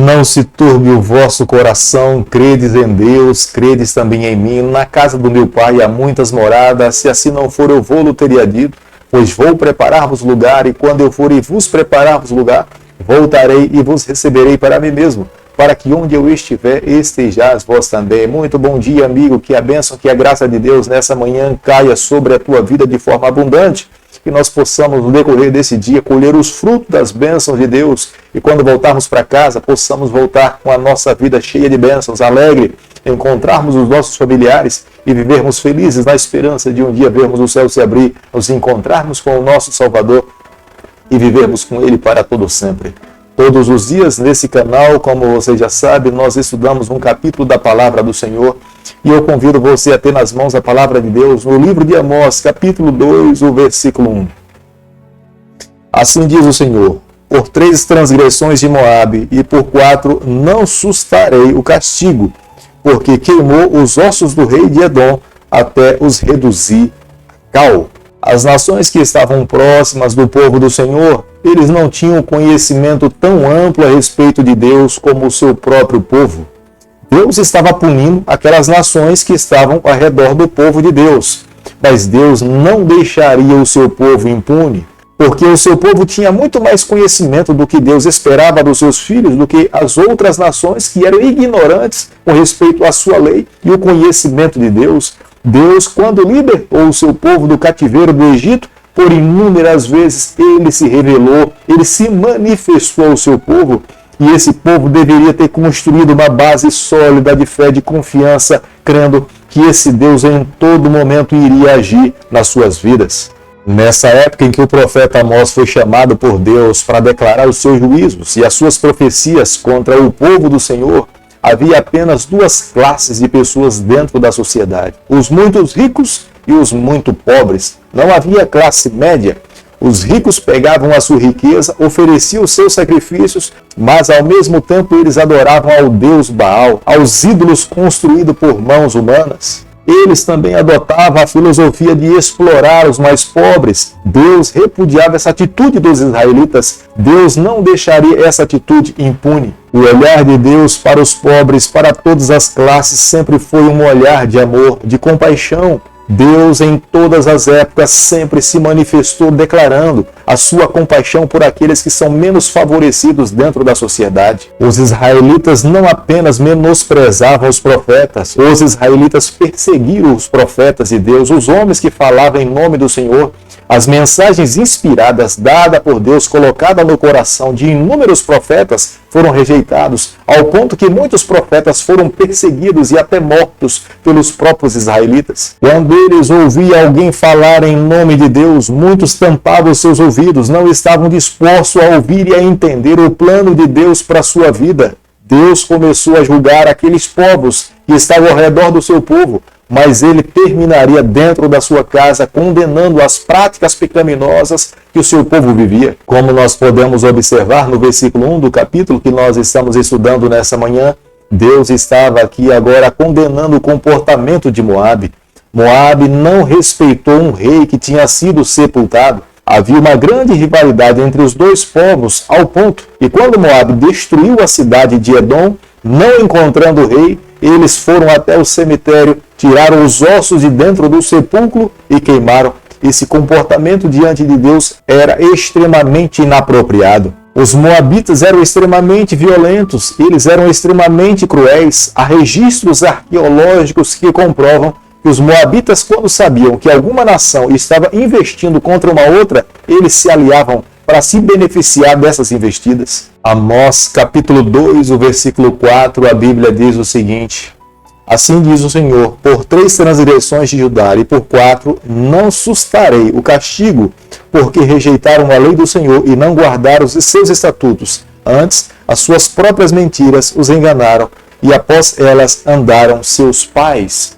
Não se turbe o vosso coração, credes em Deus, credes também em mim. Na casa do meu Pai há muitas moradas, se assim não for, eu vou-lo teria dito, pois vou preparar-vos lugar, e quando eu for e vos preparar-vos lugar, voltarei e vos receberei para mim mesmo, para que onde eu estiver, estejais vós também. Muito bom dia, amigo, que a bênção, que a graça de Deus nessa manhã caia sobre a tua vida de forma abundante, que nós possamos, no decorrer desse dia, colher os frutos das bênçãos de Deus, e quando voltarmos para casa, possamos voltar com a nossa vida cheia de bênçãos, alegre, encontrarmos os nossos familiares e vivermos felizes na esperança de um dia vermos o céu se abrir, nos encontrarmos com o nosso Salvador e vivermos com Ele para todo sempre. Todos os dias nesse canal, como você já sabe, nós estudamos um capítulo da Palavra do Senhor, e eu convido você a ter nas mãos a Palavra de Deus no livro de Amós, capítulo 2, o versículo 1. Assim diz o Senhor: por 3 transgressões de Moabe e por 4 não sustarei o castigo, porque queimou os ossos do rei de Edom até os reduzir a cal. As nações que estavam próximas do povo do Senhor, eles não tinham conhecimento tão amplo a respeito de Deus como o seu próprio povo. Deus estava punindo aquelas nações que estavam ao redor do povo de Deus, mas Deus não deixaria o seu povo impune, porque o seu povo tinha muito mais conhecimento do que Deus esperava dos seus filhos do que as outras nações que eram ignorantes com respeito à sua lei e o conhecimento de Deus. Deus, quando libertou o seu povo do cativeiro do Egito, por inúmeras vezes ele se revelou, ele se manifestou ao seu povo, e esse povo deveria ter construído uma base sólida de fé, de confiança, crendo que esse Deus em todo momento iria agir nas suas vidas. Nessa época em que o profeta Amós foi chamado por Deus para declarar os seus juízos e as suas profecias contra o povo do Senhor, havia apenas 2 classes de pessoas dentro da sociedade: os muito ricos e os muito pobres. Não havia classe média. Os ricos pegavam a sua riqueza, ofereciam os seus sacrifícios, mas ao mesmo tempo eles adoravam ao Deus Baal, aos ídolos construídos por mãos humanas. Eles também adotavam a filosofia de explorar os mais pobres. Deus repudiava essa atitude dos israelitas. Deus não deixaria essa atitude impune. O olhar de Deus para os pobres, para todas as classes, sempre foi um olhar de amor, de compaixão. Deus, em todas as épocas, sempre se manifestou declarando a sua compaixão por aqueles que são menos favorecidos dentro da sociedade. Os israelitas não apenas menosprezavam os profetas, os israelitas perseguiram os profetas de Deus, os homens que falavam em nome do Senhor. As mensagens inspiradas, dadas por Deus, colocadas no coração de inúmeros profetas, foram rejeitados, ao ponto que muitos profetas foram perseguidos e até mortos pelos próprios israelitas. Quando eles ouviam alguém falar em nome de Deus, muitos tampavam seus ouvidos, não estavam dispostos a ouvir e a entender o plano de Deus para a sua vida. Deus começou a julgar aqueles povos que estavam ao redor do seu povo, mas ele terminaria dentro da sua casa condenando as práticas pecaminosas que o seu povo vivia. Como nós podemos observar no versículo 1 do capítulo que nós estamos estudando nessa manhã, Deus estava aqui agora condenando o comportamento de Moabe. Moabe não respeitou um rei que tinha sido sepultado. Havia uma grande rivalidade entre os 2 povos, ao ponto que quando Moabe destruiu a cidade de Edom, não encontrando o rei, eles foram até o cemitério, tiraram os ossos de dentro do sepulcro e queimaram. Esse comportamento diante de Deus era extremamente inapropriado. Os moabitas eram extremamente violentos, eles eram extremamente cruéis. Há registros arqueológicos que comprovam que os moabitas, quando sabiam que alguma nação estava investindo contra uma outra, eles se aliavam para se beneficiar dessas investidas. Amós, capítulo 2, o versículo 4, a Bíblia diz o seguinte: assim diz o Senhor, por 3 transgressões de Judá e por 4 não sustarei o castigo, porque rejeitaram a lei do Senhor e não guardaram os seus estatutos. Antes, as suas próprias mentiras os enganaram, e após elas andaram seus pais.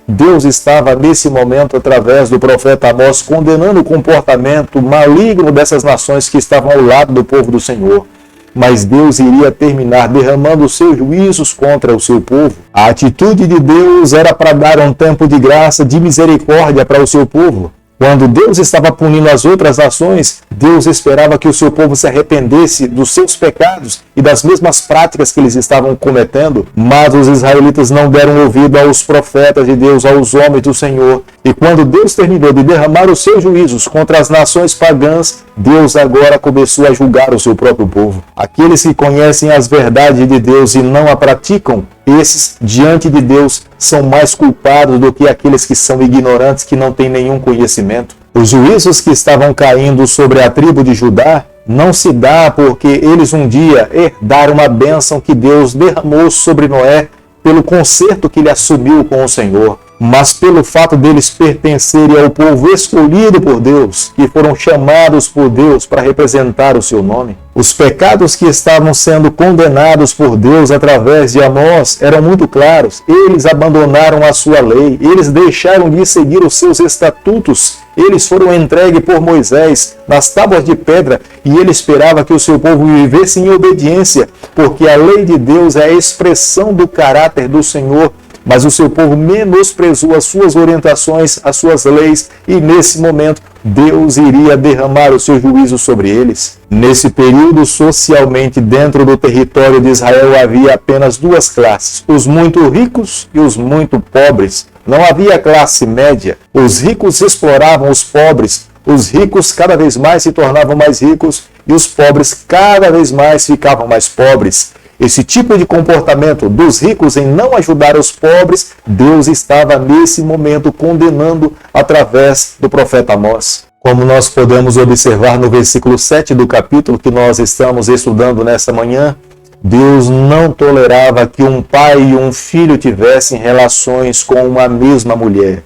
Deus estava nesse momento, através do profeta Amós, condenando o comportamento maligno dessas nações que estavam ao lado do povo do Senhor. Mas Deus iria terminar derramando os seus juízos contra o seu povo. A atitude de Deus era para dar um tempo de graça, de misericórdia para o seu povo. Quando Deus estava punindo as outras nações, Deus esperava que o seu povo se arrependesse dos seus pecados e das mesmas práticas que eles estavam cometendo, mas os israelitas não deram ouvido aos profetas de Deus, aos homens do Senhor. E quando Deus terminou de derramar os seus juízos contra as nações pagãs, Deus agora começou a julgar o seu próprio povo. Aqueles que conhecem as verdades de Deus e não a praticam, esses, diante de Deus, são mais culpados do que aqueles que são ignorantes, que não têm nenhum conhecimento. Os juízos que estavam caindo sobre a tribo de Judá não se dá porque eles um dia herdaram uma bênção que Deus derramou sobre Noé pelo concerto que ele assumiu com o Senhor, mas pelo fato deles pertencerem ao povo escolhido por Deus, que foram chamados por Deus para representar o seu nome. Os pecados que estavam sendo condenados por Deus através de Amós eram muito claros. Eles abandonaram a sua lei, eles deixaram de seguir os seus estatutos, eles foram entregues por Moisés nas tábuas de pedra e ele esperava que o seu povo vivesse em obediência, porque a lei de Deus é a expressão do caráter do Senhor. Mas o seu povo menosprezou as suas orientações, as suas leis, e nesse momento Deus iria derramar o seu juízo sobre eles. Nesse período, socialmente, dentro do território de Israel, havia apenas duas classes, os muito ricos e os muito pobres. Não havia classe média. Os ricos exploravam os pobres, os ricos cada vez mais se tornavam mais ricos e os pobres cada vez mais ficavam mais pobres. Esse tipo de comportamento dos ricos em não ajudar os pobres, Deus estava nesse momento condenando através do profeta Amós. Como nós podemos observar no versículo 7 do capítulo que nós estamos estudando nesta manhã, Deus não tolerava que um pai e um filho tivessem relações com uma mesma mulher.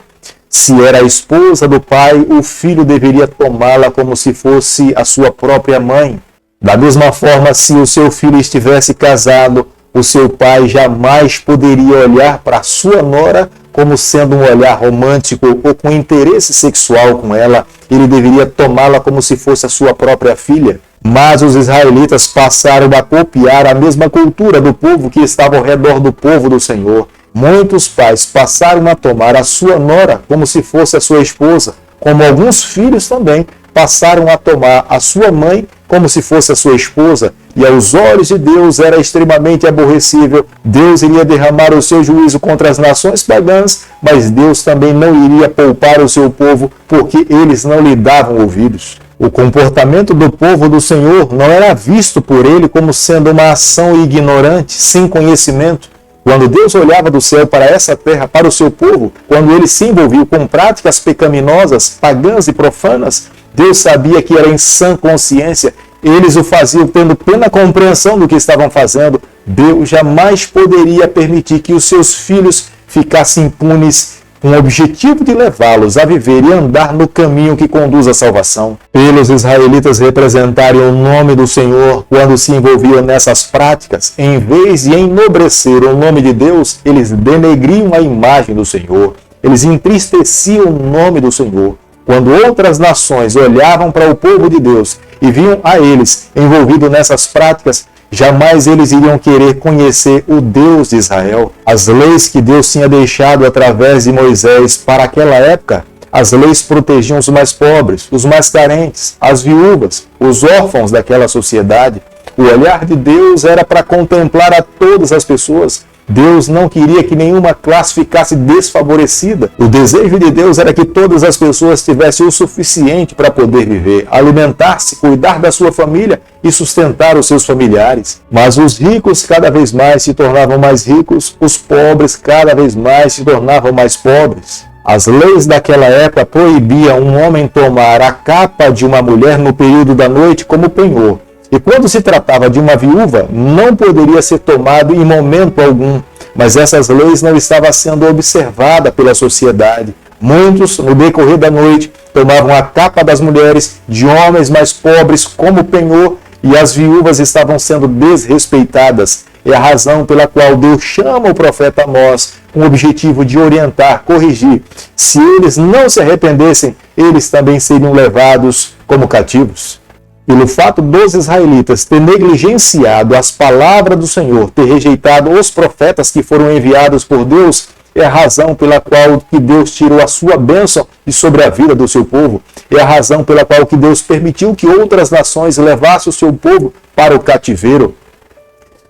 Se era a esposa do pai, o filho deveria tomá-la como se fosse a sua própria mãe. Da mesma forma, se o seu filho estivesse casado, o seu pai jamais poderia olhar para a sua nora como sendo um olhar romântico ou com interesse sexual com ela. Ele deveria tomá-la como se fosse a sua própria filha. Mas os israelitas passaram a copiar a mesma cultura do povo que estava ao redor do povo do Senhor. Muitos pais passaram a tomar a sua nora como se fosse a sua esposa, como alguns filhos também passaram a tomar a sua mãe como se fosse a sua esposa, e aos olhos de Deus era extremamente aborrecível. Deus iria derramar o seu juízo contra as nações pagãs, mas Deus também não iria poupar o seu povo, porque eles não lhe davam ouvidos. O comportamento do povo do Senhor não era visto por ele como sendo uma ação ignorante, sem conhecimento. Quando Deus olhava do céu para essa terra, para o seu povo, quando ele se envolveu com práticas pecaminosas, pagãs e profanas, Deus sabia que era em sã consciência. Eles o faziam tendo plena compreensão do que estavam fazendo. Deus jamais poderia permitir que os seus filhos ficassem impunes, com o objetivo de levá-los a viver e andar no caminho que conduz à salvação. Pelos israelitas representarem o nome do Senhor quando se envolviam nessas práticas, em vez de enobrecer o nome de Deus, eles denegriam a imagem do Senhor. Eles entristeciam o nome do Senhor. Quando outras nações olhavam para o povo de Deus e viam a eles envolvidos nessas práticas, jamais eles iriam querer conhecer o Deus de Israel. As leis que Deus tinha deixado através de Moisés para aquela época, as leis protegiam os mais pobres, os mais carentes, as viúvas, os órfãos daquela sociedade. O olhar de Deus era para contemplar a todas as pessoas. Deus não queria que nenhuma classe ficasse desfavorecida. O desejo de Deus era que todas as pessoas tivessem o suficiente para poder viver, alimentar-se, cuidar da sua família e sustentar os seus familiares. Mas os ricos cada vez mais se tornavam mais ricos, os pobres cada vez mais se tornavam mais pobres. As leis daquela época proibiam um homem tomar a capa de uma mulher no período da noite como penhor. E quando se tratava de uma viúva, não poderia ser tomado em momento algum. Mas essas leis não estavam sendo observadas pela sociedade. Muitos, no decorrer da noite, tomavam a capa das mulheres, de homens mais pobres como penhor, e as viúvas estavam sendo desrespeitadas. É a razão pela qual Deus chama o profeta Amós, com o objetivo de orientar, corrigir. Se eles não se arrependessem, eles também seriam levados como cativos. Pelo fato dos israelitas ter negligenciado as palavras do Senhor, ter rejeitado os profetas que foram enviados por Deus, É a razão pela qual que Deus tirou a sua bênção de sobre a vida do seu povo. É a razão pela qual que Deus permitiu que outras nações levassem o seu povo para o cativeiro.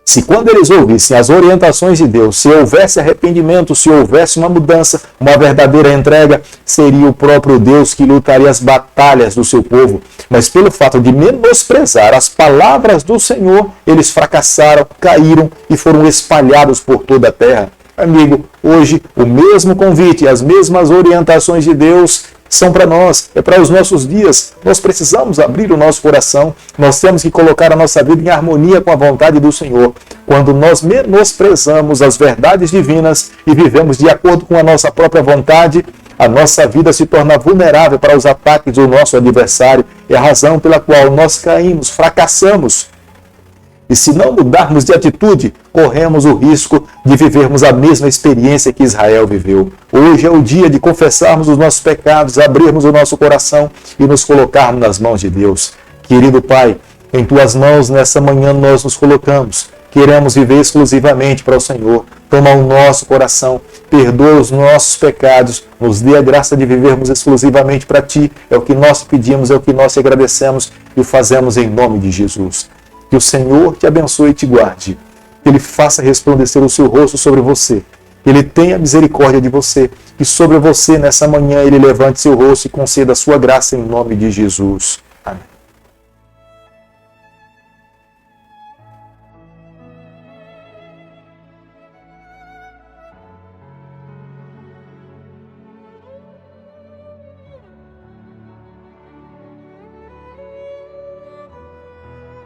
Se quando eles ouvissem as orientações de Deus, se houvesse arrependimento, se houvesse uma mudança, uma verdadeira entrega, seria o próprio Deus que lutaria as batalhas do seu povo. Mas pelo fato de menosprezar as palavras do Senhor, eles fracassaram, caíram e foram espalhados por toda a terra. Amigo, hoje o mesmo convite e as mesmas orientações de Deus são para nós, é para os nossos dias. Nós precisamos abrir o nosso coração, nós temos que colocar a nossa vida em harmonia com a vontade do Senhor. Quando nós menosprezamos as verdades divinas e vivemos de acordo com a nossa própria vontade, a nossa vida se torna vulnerável para os ataques do nosso adversário. É a razão pela qual nós caímos, fracassamos. E se não mudarmos de atitude, corremos o risco de vivermos a mesma experiência que Israel viveu. Hoje é o dia de confessarmos os nossos pecados, abrirmos o nosso coração e nos colocarmos nas mãos de Deus. Querido Pai, em Tuas mãos nessa manhã nós nos colocamos. Queremos viver exclusivamente para o Senhor. Toma o nosso coração, perdoa os nossos pecados, nos dê a graça de vivermos exclusivamente para Ti. É o que nós pedimos, é o que nós te agradecemos e o fazemos em nome de Jesus. Que o Senhor te abençoe e te guarde. Que Ele faça resplandecer o seu rosto sobre você. Que Ele tenha misericórdia de você. Que sobre você, nessa manhã, Ele levante seu rosto e conceda a sua graça em nome de Jesus.